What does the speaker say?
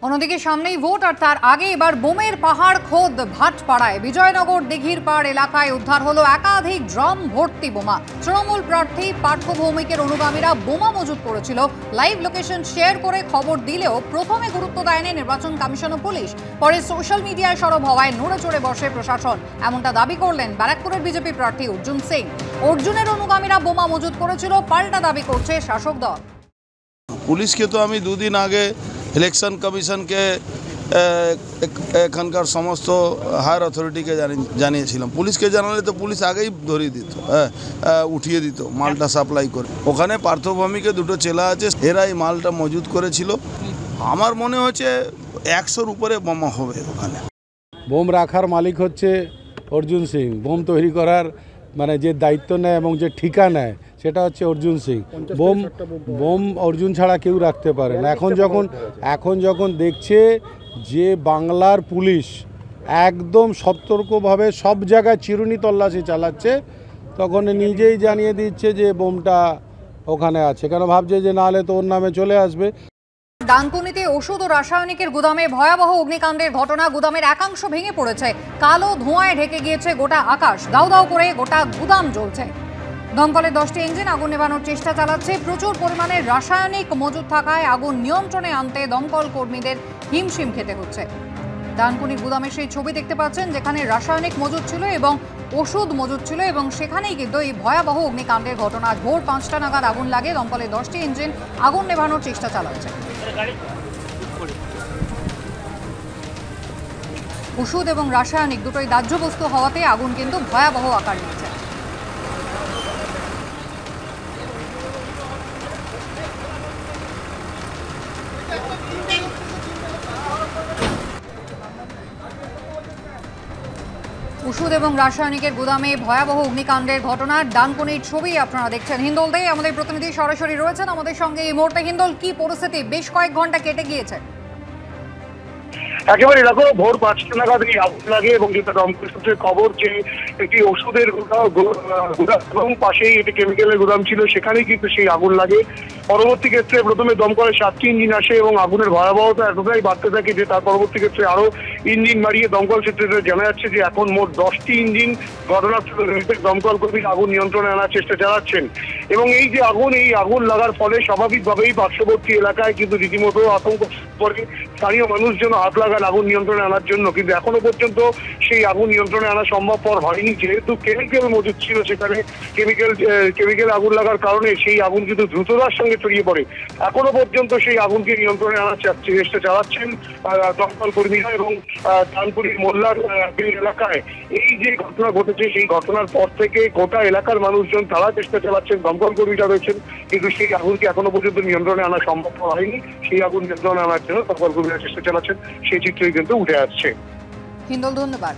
অন্যদিকে সামনেই ভোট আর তার আগে এবার বোমের পাহাড় খোদ ভাটপাড়ায় বিজয়নগর দিঘির পাড় এলাকায় উদ্ধার হলো একাধিক ড্রাম ভর্তি বোমা। তৃণমূল প্রার্থী পার্থ ভৌমিকের অনুগামীরা বোমা মজুত করেছিল। লাইভ লোকেশন শেয়ার করে খবর দিলেও প্রথমে গুরুত্ব দেয়নি নির্বাচন কমিশন ও পুলিশ। পরে সোশ্যাল মিডিয়ায় সরব হওয়ায় নড়ে চড়ে বসে প্রশাসন, এমনটা দাবি করলেন ব্যারাকপুরের বিজেপি প্রার্থী অর্জুন সিং। অর্জুনের অনুগামীরা বোমা মজুত করেছিল, পাল্টা দাবি করছে শাসক দল। পুলিশকে তো আমি দুদিন আগে ইলেকশন কমিশনকে এখানকার সমস্ত হায়ার অথরিটিকে জানিয়েছিলাম। পুলিশকে জানালে তো পুলিশ আগেই ধরিয়ে দিত, উঠিয়ে দিত মালটা সাপ্লাই করে। ওখানে পার্থ ভৌমিকের দুটো চেলা আছে, এরাই মালটা মজুত করেছিল। আমার মনে হচ্ছে 100-র উপরে বোমা হবে ওখানে। বোম রাখার মালিক হচ্ছে অর্জুন সিং। বোম তৈরি করার মানে যে দায়িত্ব নেয় এবং যে ঠিকা নেয় সেটা হচ্ছে অর্জুন সিং। বোম অর্জুন ছাড়া কেউ রাখতে পারে না। এখন যখন দেখছে যে বাংলার পুলিশ একদম সতর্কভাবে সব জায়গায় চিরুনি তল্লাশি চালাচ্ছে, তখন নিজেই জানিয়ে দিচ্ছে যে বোমটা ওখানে আছে। কেন ভাবছে যে নাহলে তো ওর নামে চলে আসবে। ডানকুনিতে ওষুধ ও রাসায়নিকের গুদামে ভয়াবহ অগ্নিকাণ্ডের ঘটনা। গুদামের একাংশ ভেঙে পড়েছে, কালো ধোঁয়ায় ঢেকে গিয়েছে গোটা আকাশ। দাউ দাউ করে গোটা গুদাম জ্বলছে। দমকলের 10টি ইঞ্জিন আগুন নেভানোর চেষ্টা চালাচ্ছে। প্রচুর পরিমাণে রাসায়নিক মজুত থাকায় আগুন নিয়ন্ত্রণে আনতে দমকল কর্মীদের হিমশিম খেতে হচ্ছে। ডানকুনির গুদামের সেই ছবি দেখতে পাচ্ছেন, যেখানে রাসায়নিক মজুত ছিল এবং ওষুধ মজুত ছিল, এবং সেখানেই কিন্তু এই ভয়াবহ অগ্নিকাণ্ডের ঘটনা। ভোর 5টা নাগাদ আগুন লাগে। দমকলের 10টি ইঞ্জিন আগুন নেভানোর চেষ্টা চালাচ্ছে। ওষুধ এবং রাসায়নিক দুটোই দাহ্য বস্তু হওয়াতে আগুন কিন্তু ভয়াবহ আকার নিয়েছে। ওষুধ এবং রাসায়নিকের গুদামে ভয়াবহ অগ্নিকাণ্ডের ঘটনার ডানকুনির ছবি আপনারা দেখছেন। হিন্দল দে আমাদের প্রতিনিধি সরাসরি রয়েছেন আমাদের সঙ্গে এই মুহূর্তে। হিন্দল, কি পরিস্থিতি? বেশ কয়েক ঘন্টা কেটে গিয়েছে। একেবারে দেখো, ভোর 5টা নাগাদ এই আগুন লাগে এবং যেটা দমকল সূত্রে খবর যে একটি ওষুধের গুদাম এবং পাশেই একটি কেমিক্যালের গুদাম ছিল, সেখানেই কিন্তু সেই আগুন লাগে। পরবর্তী ক্ষেত্রে প্রথমে দমকলের 7টি ইঞ্জিন আসে এবং আগুনের ভয়াবহতা এতটাই বাড়তে থাকে যে তার পরবর্তী ক্ষেত্রে আরো ইঞ্জিন বাড়িয়ে দমকল সূত্রে জানা যাচ্ছে যে এখন মোট 10টি ইঞ্জিন ঘটনাস্থলে রয়েছে। দমকল কর্মী আগুন নিয়ন্ত্রণে আনার চেষ্টা চালাচ্ছেন এবং এই আগুন লাগার ফলে স্বাভাবিকভাবেই পার্শ্ববর্তী এলাকায় কিন্তু রীতিমতো আতঙ্ক পড়ে। স্থানীয় মানুষজন হাত লাগান আগুন নিয়ন্ত্রণে আনার জন্য, কিন্তু এখনো পর্যন্ত সেই আগুন নিয়ন্ত্রণে আনা সম্ভবপর হয়নি। যেহেতু কেমিক্যাল মজুদ ছিল সেখানে, কেমিক্যাল আগুন লাগার কারণে সেই আগুন কিন্তু দ্রুততার সঙ্গে ছড়িয়ে পড়ে। এখনো পর্যন্ত সেই আগুনকে নিয়ন্ত্রণে আনার চেষ্টা চালাচ্ছেন দমকল কর্মীরা এবং ডানকুনির মোল্লার এলাকায় এই যে ঘটনা ঘটেছে সেই ঘটনার পর থেকে গোটা এলাকার মানুষজন তারা চেষ্টা চালাচ্ছেন, দমকল কর্মীরা রয়েছেন, কিন্তু সেই আগুনকে এখনো পর্যন্ত নিয়ন্ত্রণে আনা সম্ভব হয়নি। সেই আগুন নিয়ন্ত্রণে আনার জন্য দমকল কর্মীরা চেষ্টা চালাচ্ছেন, সেই চিত্রই কিন্তু উঠে আসছে। হিন্দল, ধন্যবাদ।